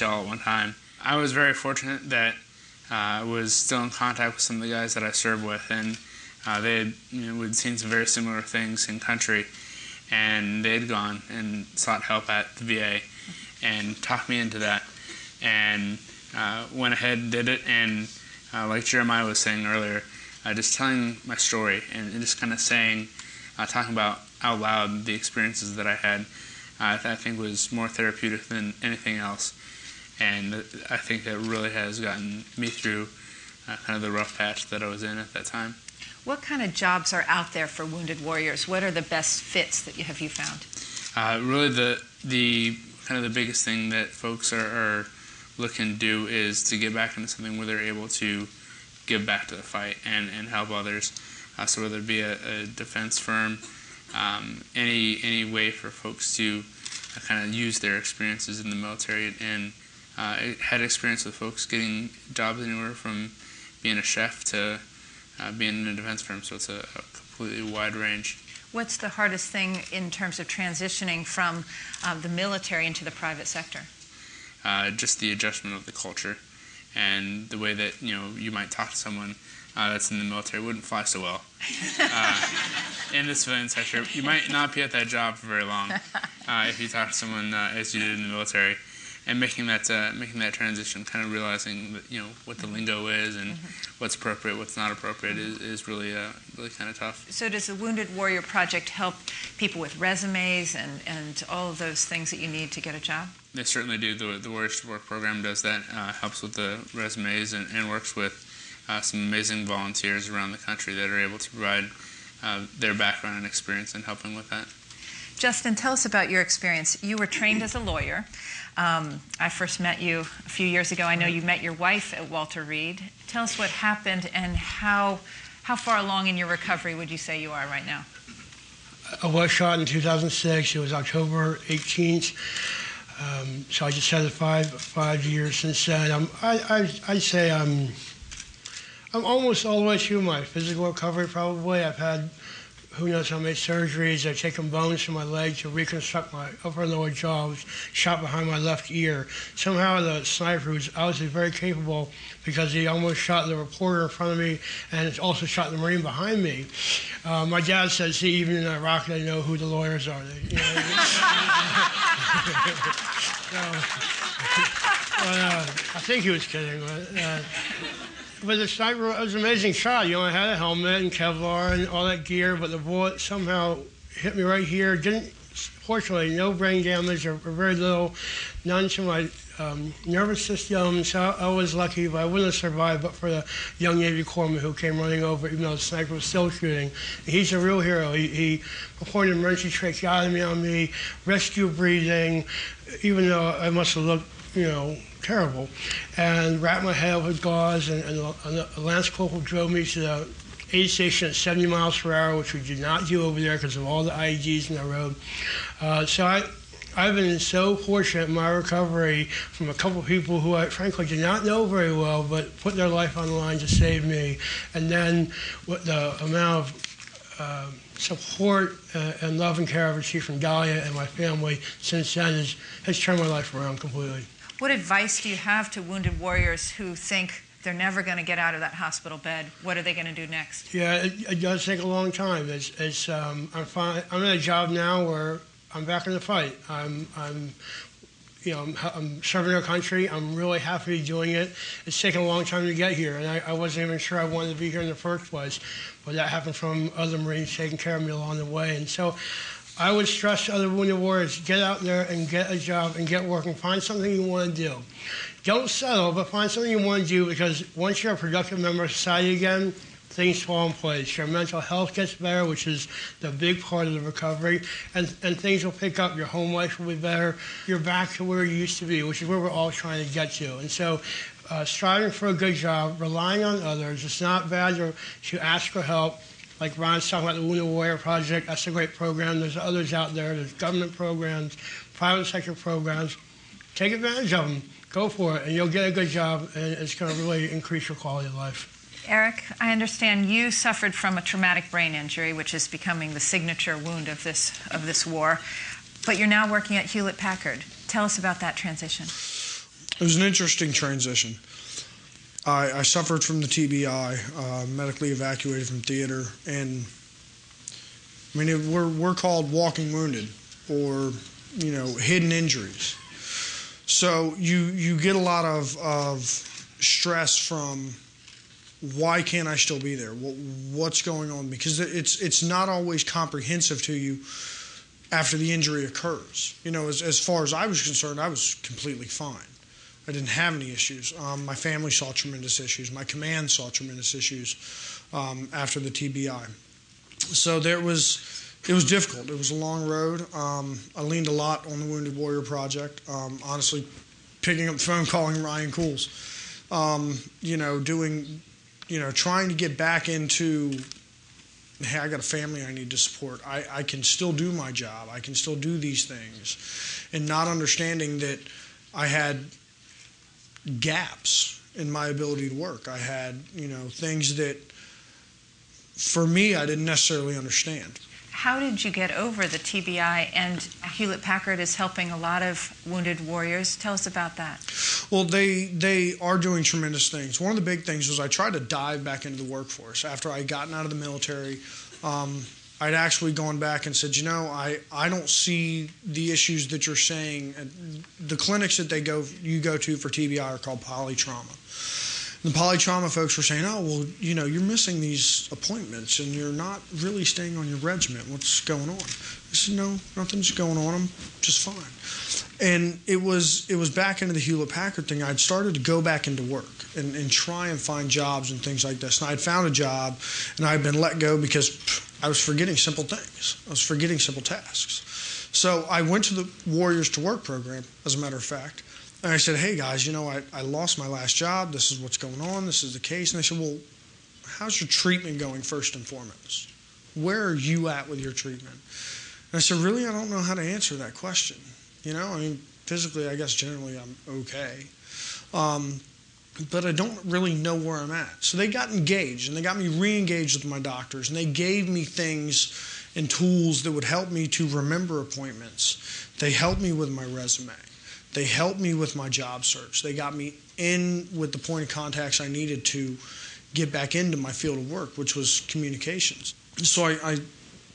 all at one time. I was very fortunate that I was still in contact with some of the guys that I served with, and they had, we'd seen some very similar things in country, and they had gone and sought help at the VA and talked me into that, and went ahead and did it. And like Jeremiah was saying earlier, just telling my story and just kind of saying, talking about out loud the experiences that I had, I think was more therapeutic than anything else. And I think that really has gotten me through kind of the rough patch that I was in at that time. What kind of jobs are out there for wounded warriors? What are the best fits that have you found? Really, the kind of the biggest thing that folks are looking to do is to get back into something where they're able to give back to the fight and help others. So whether it be a defense firm, any way for folks to kind of use their experiences in the military. And I had experience with folks getting jobs anywhere from being a chef to being in a defense firm, so it's a completely wide range. What's the hardest thing in terms of transitioning from the military into the private sector? Just the adjustment of the culture, and the way that you might talk to someone that's in the military wouldn't fly so well. In the civilian sector, you might not be at that job for very long if you talk to someone as you did in the military. And making that transition, kind of realizing that, what the lingo is and what's appropriate, what's not appropriate, is really kind of tough. So does the Wounded Warrior Project help people with resumes and all of those things that you need to get a job? They certainly do. The Warriors to Work program does that, helps with the resumes and works with some amazing volunteers around the country that are able to provide their background and experience in helping with that. Justin, tell us about your experience. You were trained as a lawyer. I first met you a few years ago. I know you met your wife at Walter Reed. Tell us what happened and how far along in your recovery would you say you are right now? I was shot in 2006. It was October 18th. So I just had 5 years since then. I'd say I'm almost all the way through my physical recovery, probably. I've had who knows how many surgeries. I've taken bones from my leg to reconstruct my upper and lower jaw. I was shot behind my left ear. Somehow the sniper was obviously very capable because he almost shot the reporter in front of me and also shot the Marine behind me. My dad said, see, even in Iraq, they know who the lawyers are. I think he was kidding. But the sniper was an amazing shot. I had a helmet and Kevlar and all that gear, but the bullet somehow hit me right here. Fortunately, no brain damage or very little, none to my nervous system. So I was lucky, but I wouldn't have survived but for the young Navy corpsman who came running over, even though the sniper was still shooting. He's a real hero. He performed an emergency tracheotomy on me, rescue breathing, even though I must have looked, terrible, and wrapped my head with gauze, and a Lance Corporal drove me to the aid station at 70 miles per hour, which we did not do over there because of all the IEDs in the road. So I've been so fortunate in my recovery from a couple of people who I frankly did not know very well, but put their life on the line to save me. And then with the amount of support and love and care I've received from Dahlia and my family since then has turned my life around completely. What advice do you have to wounded warriors who think they're never going to get out of that hospital bed? What are they going to do next? Yeah, it does take a long time. I'm at a job now where I'm back in the fight. I'm serving our country. I'm really happy doing it. It's taken a long time to get here, and I wasn't even sure I wanted to be here in the first place. But that happened from other Marines taking care of me along the way. And so I would stress to other wounded warriors, get out there and get a job and get working. Find something you want to do. Don't settle, but find something you want to do, because once you're a productive member of society again, things fall in place. Your mental health gets better, which is the big part of the recovery, and things will pick up. Your home life will be better. You're back to where you used to be, which is where we're all trying to get to. And so striving for a good job, relying on others. It's not bad to ask for help. Like Ron's talking about the Wounded Warrior Project, that's a great program. There's others out there. There's government programs, private sector programs. Take advantage of them. Go for it, and you'll get a good job, and it's going to really increase your quality of life. Eric, I understand you suffered from a traumatic brain injury, which is becoming the signature wound of this war, but you're now working at Hewlett-Packard. Tell us about that transition. It was an interesting transition. I suffered from the TBI, medically evacuated from theater, and I mean, we're called walking wounded, or hidden injuries. So you get a lot of stress from, why can't I still be there? What's going on? Because it's not always comprehensive to you after the injury occurs. As far as I was concerned, I was completely fine. I didn't have any issues. My family saw tremendous issues. My command saw tremendous issues after the TBI. So it was difficult. It was a long road. I leaned a lot on the Wounded Warrior Project. Honestly, picking up the phone, calling Ryan Cools. Trying to get back into, hey, I got a family I need to support. I can still do my job. I can still do these things. And not understanding that I had gaps in my ability to work. I had, things that, for me, I didn't necessarily understand. How did you get over the TBI? And Hewlett-Packard is helping a lot of wounded warriors. Tell us about that. Well, they are doing tremendous things. One of the big things was I tried to dive back into the workforce. After I gotten out of the military, I'd actually gone back and said, I don't see the issues that you're saying. The clinics that you go to for TBI are called polytrauma. The polytrauma folks were saying, oh, well, you're missing these appointments and you're not really staying on your regiment. What's going on? I said, no, nothing's going on. I'm just fine. And it was back into the Hewlett-Packard thing. I'd started to go back into work and try and find jobs and things like this. And I'd found a job and I'd been let go because I was forgetting simple things. I was forgetting simple tasks. So I went to the Warriors to Work program, as a matter of fact. And I said, hey, guys, I lost my last job. This is what's going on. This is the case. And they said, well, how's your treatment going first and foremost? Where are you at with your treatment? And I said, really, I don't know how to answer that question. Physically, I guess generally I'm okay. But I don't really know where I'm at. So they got engaged, and they got me re-engaged with my doctors, and they gave me things and tools that would help me to remember appointments. They helped me with my resume. They helped me with my job search. They got me in with the point of contacts I needed to get back into my field of work, which was communications. So I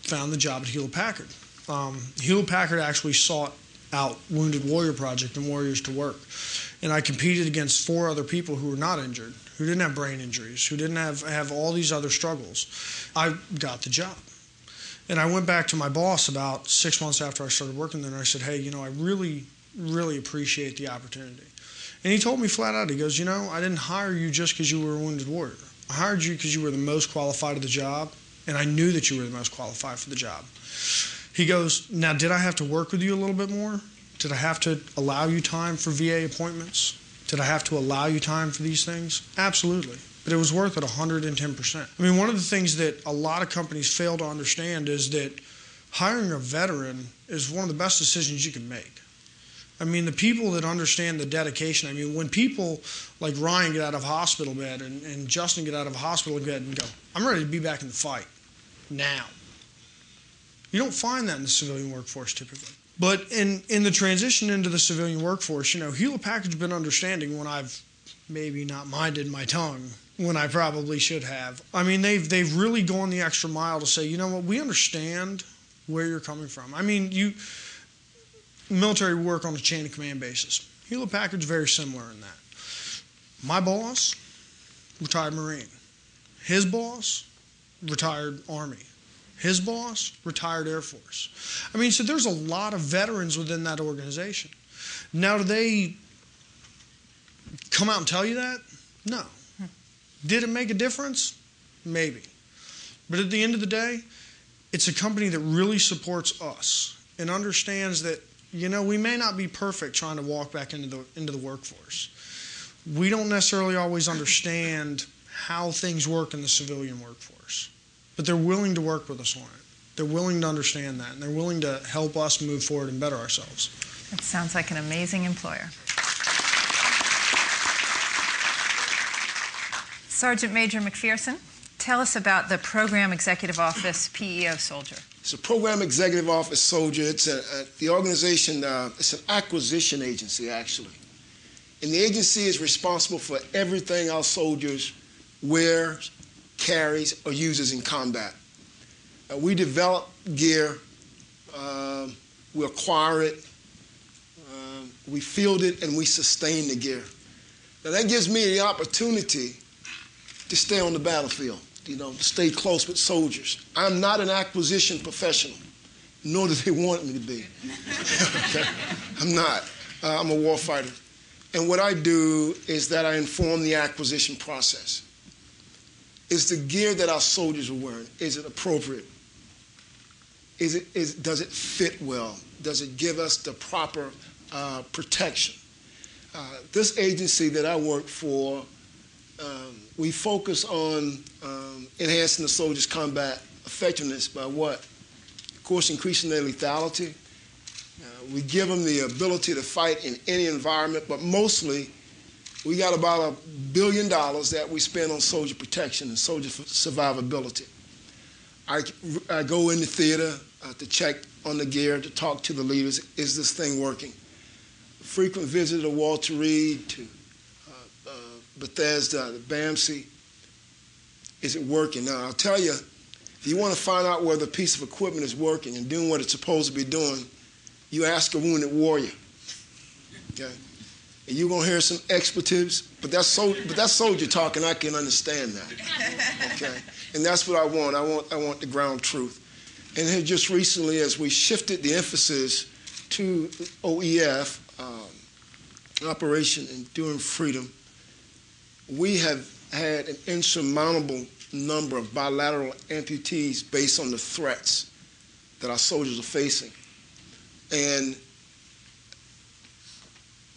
found the job at Hewlett-Packard. Hewlett-Packard actually sought out Wounded Warrior Project and Warriors to Work. And I competed against 4 other people who were not injured, who didn't have brain injuries, who didn't have all these other struggles. I got the job. And I went back to my boss about 6 months after I started working there, and I said, hey, I really appreciate the opportunity. And he told me flat out, he goes, I didn't hire you just because you were a wounded warrior. I hired you because you were the most qualified of the job, and I knew that you were the most qualified for the job. He goes, now, did I have to work with you a little bit more? Did I have to allow you time for VA appointments? Did I have to allow you time for these things? Absolutely. But it was worth it 110%. I mean, one of the things that a lot of companies fail to understand is that hiring a veteran is one of the best decisions you can make. I mean, the people that understand the dedication, I mean, when people like Ryan get out of hospital bed and Justin get out of hospital bed and go, I'm ready to be back in the fight now. You don't find that in the civilian workforce typically. But in the transition into the civilian workforce, Hewlett-Packard's been understanding when I've maybe not minded my tongue when I probably should have. I mean, they've really gone the extra mile to say, we understand where you're coming from. I mean, military work on a chain of command basis. Hewlett-Packard's very similar in that. My boss, retired Marine. His boss, retired Army. His boss, retired Air Force. I mean, so there's a lot of veterans within that organization. Now, do they come out and tell you that? No. Did it make a difference? Maybe. But at the end of the day, it's a company that really supports us and understands that, we may not be perfect trying to walk back into the workforce. We don't necessarily always understand how things work in the civilian workforce. But they're willing to work with us on it. They're willing to understand that, and they're willing to help us move forward and better ourselves. That sounds like an amazing employer. Sergeant Major McPherson, tell us about the Program Executive Office PEO Soldier. It's a Program Executive Office Soldier. It's the organization, it's an acquisition agency, actually. And the agency is responsible for everything our soldiers wear, carries, or uses in combat. We develop gear, we acquire it, we field it, and we sustain the gear. Now that gives me the opportunity to stay on the battlefield, to stay close with soldiers. I'm not an acquisition professional, nor do they want me to be. Okay? I'm not. I'm a war fighter. And what I do is that I inform the acquisition process. Is the gear that our soldiers are wearing, is it appropriate? Does it fit well? Does it give us the proper protection? This agency that I work for, we focus on enhancing the soldiers' combat effectiveness by what? Of course, increasing their lethality. We give them the ability to fight in any environment, but mostly we got about $1 billion that we spend on soldier protection and soldier survivability. I go in the theater to check on the gear, to talk to the leaders. Is this thing working? Frequent visit to Walter Reed, to Bethesda, to BAMC. Is it working? Now, I'll tell you, if you want to find out whether a piece of equipment is working and doing what it's supposed to be doing, you ask a wounded warrior. Okay? And you're going to hear some expletives, but that's soldier talk, and I can understand that. Okay? And that's what I want. I want the ground truth. And here just recently, as we shifted the emphasis to OEF, Operation Enduring Freedom, we have had an insurmountable number of bilateral amputees based on the threats that our soldiers are facing. And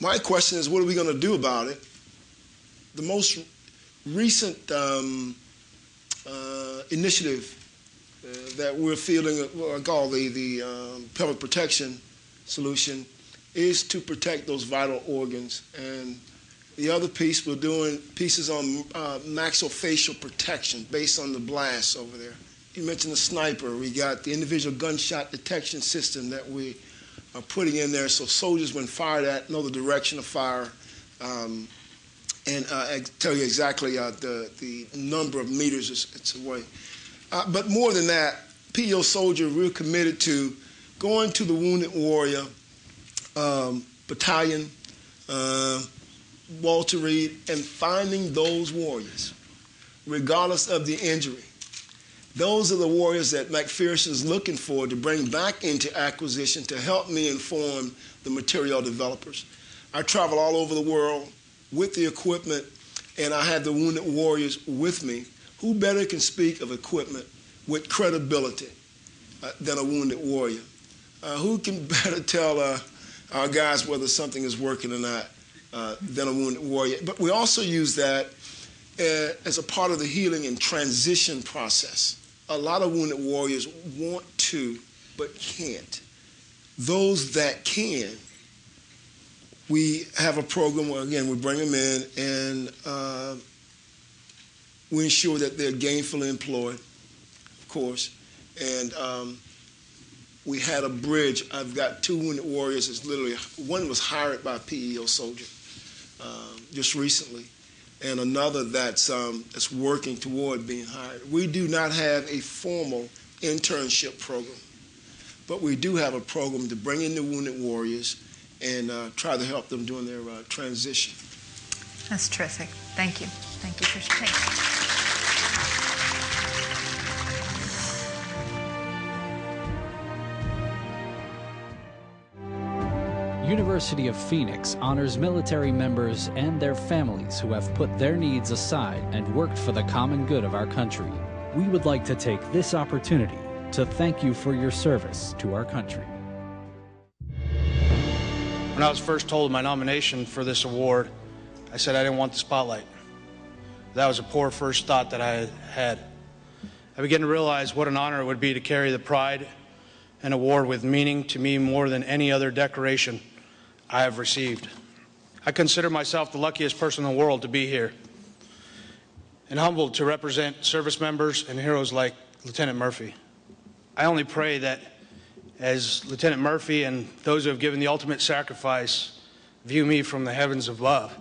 my question is, what are we going to do about it? The most recent initiative that we're fielding, called the pelvic protection solution, is to protect those vital organs. And the other piece, we're doing pieces on maxillofacial protection based on the blasts over there. You mentioned the sniper. We got the individual gunshot detection system that we are putting in there so soldiers, when fired at, know the direction of fire, and tell you exactly the number of meters it's away. But more than that, PEO soldier, we're committed to going to the Wounded Warrior Battalion, Walter Reed, and finding those warriors, regardless of the injury. Those are the warriors that McPherson's looking for to bring back into acquisition to help me inform the material developers. I travel all over the world with the equipment, and I have the Wounded Warriors with me. Who better can speak of equipment with credibility than a Wounded Warrior? Who can better tell our guys whether something is working or not than a Wounded Warrior? But we also use that as a part of the healing and transition process. A lot of Wounded Warriors want to, but can't. Those that can, we have a program where, again, we bring them in and we ensure that they're gainfully employed, of course. And we had a bridge. I've got 2 Wounded Warriors. It's literally, one was hired by a PEO soldier just recently, and another that's working toward being hired. We do not have a formal internship program, but we do have a program to bring in the Wounded Warriors and try to help them during their transition. That's terrific. Thank you. Thank you for sharing. University of Phoenix honors military members and their families who have put their needs aside and worked for the common good of our country. We would like to take this opportunity to thank you for your service to our country. When I was first told my nomination for this award, I said I didn't want the spotlight. That was a poor first thought that I had. I began to realize what an honor it would be to carry the pride and award with meaning to me more than any other decoration I have received. I consider myself the luckiest person in the world to be here and humbled to represent service members and heroes like Lieutenant Murphy. I only pray that as Lieutenant Murphy and those who have given the ultimate sacrifice view me from the heavens above,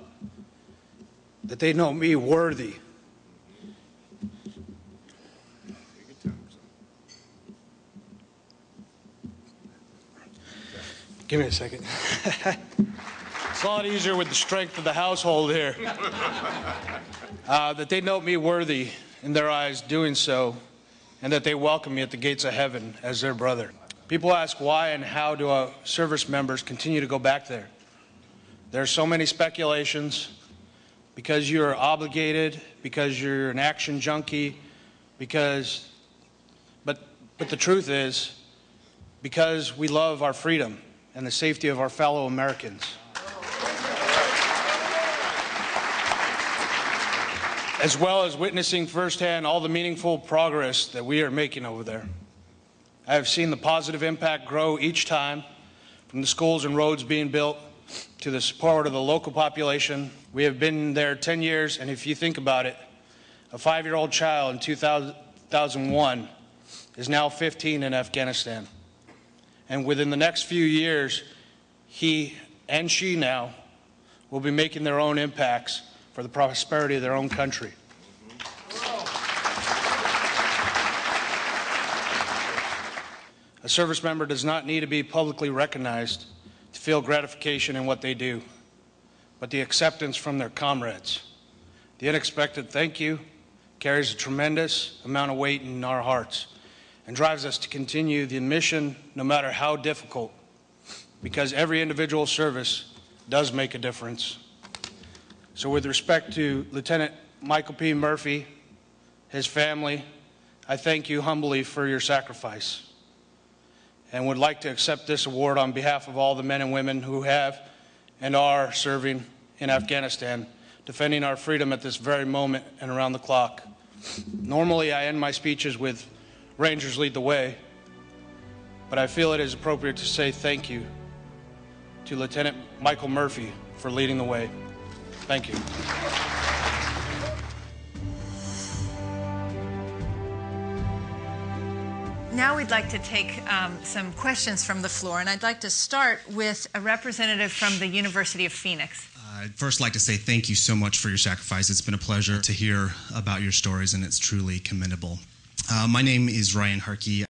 that they know me worthy. Give me a second. It's a lot easier with the strength of the household here. That they note me worthy in their eyes doing so, and that they welcome me at the gates of heaven as their brother. People ask why and how do our service members continue to go back there. There are so many speculations, because you're obligated, because you're an action junkie, but the truth is, because we love our freedom and the safety of our fellow Americans. As well as witnessing firsthand all the meaningful progress that we are making over there. I have seen the positive impact grow each time, from the schools and roads being built to the support of the local population. We have been there 10 years, and if you think about it, a 5-year-old child in 2001 is now 15 in Afghanistan. And within the next few years, he and she now will be making their own impacts for the prosperity of their own country. A service member does not need to be publicly recognized to feel gratification in what they do, but the acceptance from their comrades. The unexpected thank you carries a tremendous amount of weight in our hearts and drives us to continue the mission no matter how difficult, because every individual service does make a difference. So with respect to Lieutenant Michael P. Murphy, his family, I thank you humbly for your sacrifice and would like to accept this award on behalf of all the men and women who have and are serving in Afghanistan, defending our freedom at this very moment and around the clock. Normally I end my speeches with Rangers lead the way, but I feel it is appropriate to say thank you to Lieutenant Michael Murphy for leading the way. Thank you. Now we'd like to take some questions from the floor, and I'd like to start with a representative from the University of Phoenix. I'd first like to say thank you so much for your sacrifice. It's been a pleasure to hear about your stories, and it's truly commendable. My name is Ryan Harkey.